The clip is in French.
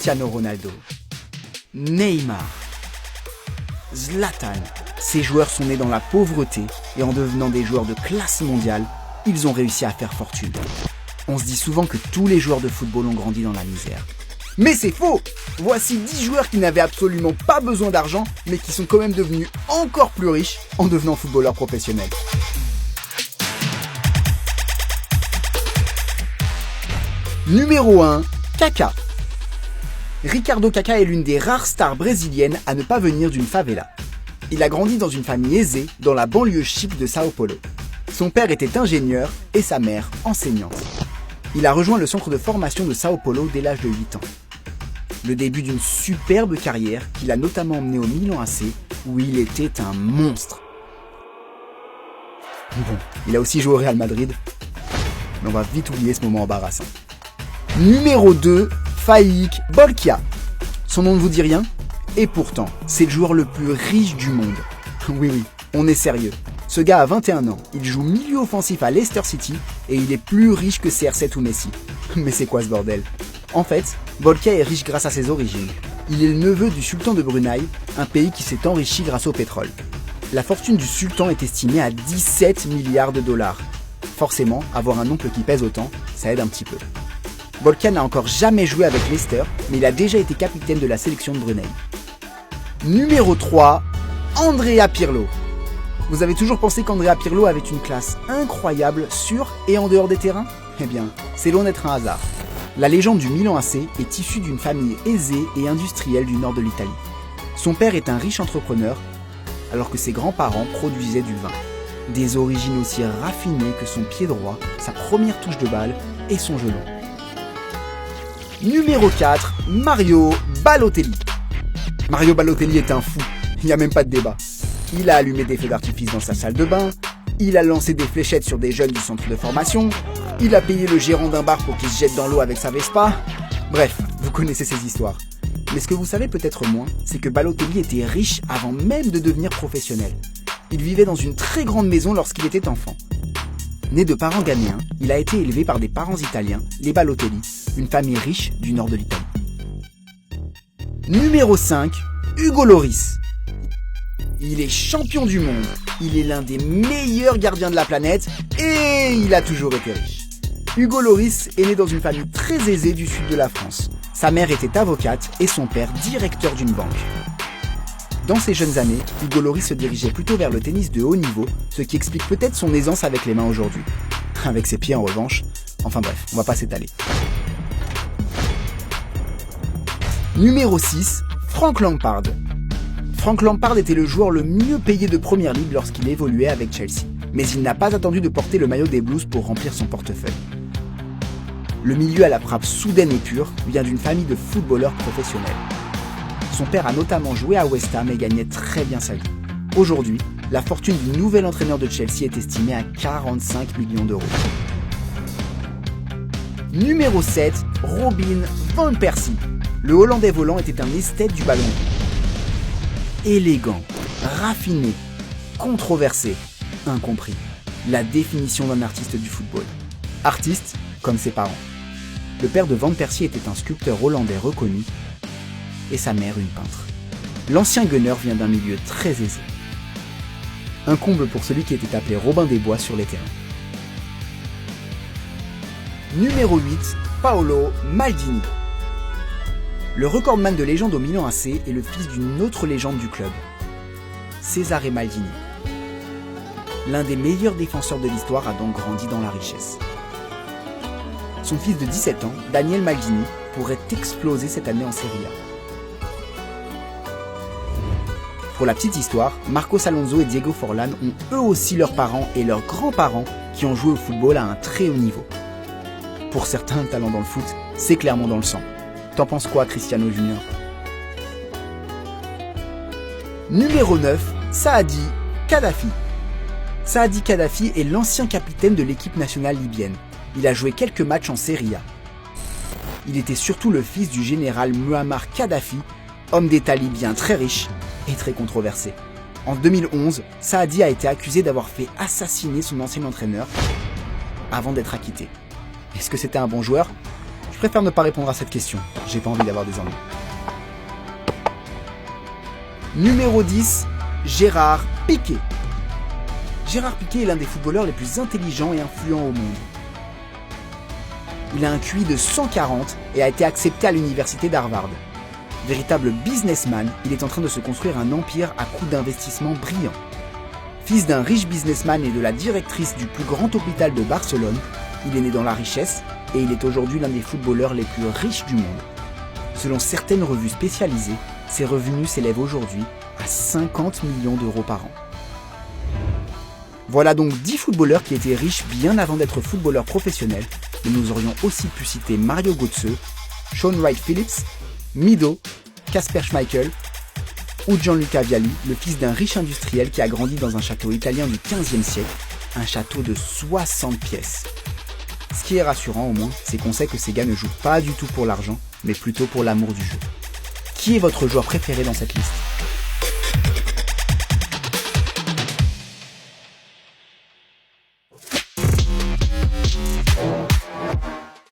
Cristiano Ronaldo, Neymar, Zlatan. Ces joueurs sont nés dans la pauvreté et en devenant des joueurs de classe mondiale, ils ont réussi à faire fortune. On se dit souvent que tous les joueurs de football ont grandi dans la misère. Mais c'est faux! Voici 10 joueurs qui n'avaient absolument pas besoin d'argent, mais qui sont quand même devenus encore plus riches en devenant footballeurs professionnels. Numéro 1, Kaká. Ricardo Kaká est l'une des rares stars brésiliennes à ne pas venir d'une favela. Il a grandi dans une famille aisée dans la banlieue chic de Sao Paulo. Son père était ingénieur et sa mère enseignante. Il a rejoint le centre de formation de Sao Paulo dès l'âge de 8 ans. Le début d'une superbe carrière qui l'a notamment emmené au Milan AC où il était un monstre. Bon, il a aussi joué au Real Madrid, mais on va vite oublier ce moment embarrassant. Numéro 2, Faik Bolkiah. Son nom ne vous dit rien? Et pourtant, c'est le joueur le plus riche du monde. Oui, on est sérieux. Ce gars a 21 ans, il joue milieu offensif à Leicester City et il est plus riche que CR7 ou Messi. Mais c'est quoi ce bordel? En fait, Bolkiah est riche grâce à ses origines. Il est le neveu du sultan de Brunei, un pays qui s'est enrichi grâce au pétrole. La fortune du sultan est estimée à 17 milliards de dollars. Forcément, avoir un oncle qui pèse autant, ça aide un petit peu. Bolkiah n'a encore jamais joué avec Leicester, mais il a déjà été capitaine de la sélection de Brunei. Numéro 3, Andrea Pirlo. Vous avez toujours pensé qu'Andrea Pirlo avait une classe incroyable sur et en dehors des terrains? Eh bien, c'est loin d'être un hasard. La légende du Milan AC est issue d'une famille aisée et industrielle du nord de l'Italie. Son père est un riche entrepreneur, alors que ses grands-parents produisaient du vin. Des origines aussi raffinées que son pied droit, sa première touche de balle et son genou. Numéro 4, Mario Balotelli. Mario Balotelli est un fou, il n'y a même pas de débat. Il a allumé des feux d'artifice dans sa salle de bain, il a lancé des fléchettes sur des jeunes du centre de formation, il a payé le gérant d'un bar pour qu'il se jette dans l'eau avec sa Vespa. Bref, vous connaissez ces histoires. Mais ce que vous savez peut-être moins, c'est que Balotelli était riche avant même de devenir professionnel. Il vivait dans une très grande maison lorsqu'il était enfant. Né de parents ghanéens, il a été élevé par des parents italiens, les Balotelli, une famille riche du nord de l'Italie. Numéro 5, Hugo Lloris. Il est champion du monde, il est l'un des meilleurs gardiens de la planète et il a toujours été riche. Hugo Lloris est né dans une famille très aisée du sud de la France. Sa mère était avocate et son père directeur d'une banque. Dans ses jeunes années, Hugo Lloris se dirigeait plutôt vers le tennis de haut niveau, ce qui explique peut-être son aisance avec les mains aujourd'hui. Avec ses pieds en revanche, enfin bref, on va pas s'étaler. Numéro 6, Frank Lampard. Frank Lampard était le joueur le mieux payé de Première Ligue lorsqu'il évoluait avec Chelsea. Mais il n'a pas attendu de porter le maillot des Blues pour remplir son portefeuille. Le milieu à la frappe soudaine et pure vient d'une famille de footballeurs professionnels. Son père a notamment joué à West Ham et gagnait très bien sa vie. Aujourd'hui, la fortune du nouvel entraîneur de Chelsea est estimée à 45 millions d'euros. Numéro 7, Robin van Persie. Le Hollandais volant était un esthète du ballon. Élégant, raffiné, controversé, incompris. La définition d'un artiste du football. Artiste comme ses parents. Le père de Van Persie était un sculpteur hollandais reconnu et sa mère une peintre. L'ancien gunner vient d'un milieu très aisé. Un comble pour celui qui était appelé Robin des Bois sur les terrains. Numéro 8, Paolo Maldini. Le recordman de légende au Milan AC est le fils d'une autre légende du club, Cesare Maldini. L'un des meilleurs défenseurs de l'histoire a donc grandi dans la richesse. Son fils de 17 ans, Daniel Maldini, pourrait exploser cette année en Serie A. Pour la petite histoire, Marcos Alonso et Diego Forlán ont eux aussi leurs parents et leurs grands-parents qui ont joué au football à un très haut niveau. Pour certains, le talent dans le foot, c'est clairement dans le sang. T'en penses quoi, Cristiano Junior? Numéro 9, Saadi Kadhafi. Saadi Kadhafi est l'ancien capitaine de l'équipe nationale libyenne. Il a joué quelques matchs en Serie A. Il était surtout le fils du général Muammar Kadhafi, homme d'État libyen très riche et très controversé. En 2011, Saadi a été accusé d'avoir fait assassiner son ancien entraîneur avant d'être acquitté. Est-ce que c'était un bon joueur? Je préfère ne pas répondre à cette question. J'ai pas envie d'avoir des ennuis. Numéro 10, Gérard Piqué. Gérard Piqué est l'un des footballeurs les plus intelligents et influents au monde. Il a un QI de 140 et a été accepté à l'université d'Harvard. Véritable businessman, il est en train de se construire un empire à coups d'investissements brillants. Fils d'un riche businessman et de la directrice du plus grand hôpital de Barcelone, il est né dans la richesse et il est aujourd'hui l'un des footballeurs les plus riches du monde. Selon certaines revues spécialisées, ses revenus s'élèvent aujourd'hui à 50 millions d'euros par an. Voilà donc 10 footballeurs qui étaient riches bien avant d'être footballeurs professionnels, mais nous aurions aussi pu citer Mario Götze, Shaun Wright-Phillips, Mido, Kasper Schmeichel ou Gianluca Vialli, le fils d'un riche industriel qui a grandi dans un château italien du XVe siècle, un château de 60 pièces. Ce qui est rassurant au moins, c'est qu'on sait que ces gars ne jouent pas du tout pour l'argent, mais plutôt pour l'amour du jeu. Qui est votre joueur préféré dans cette liste ?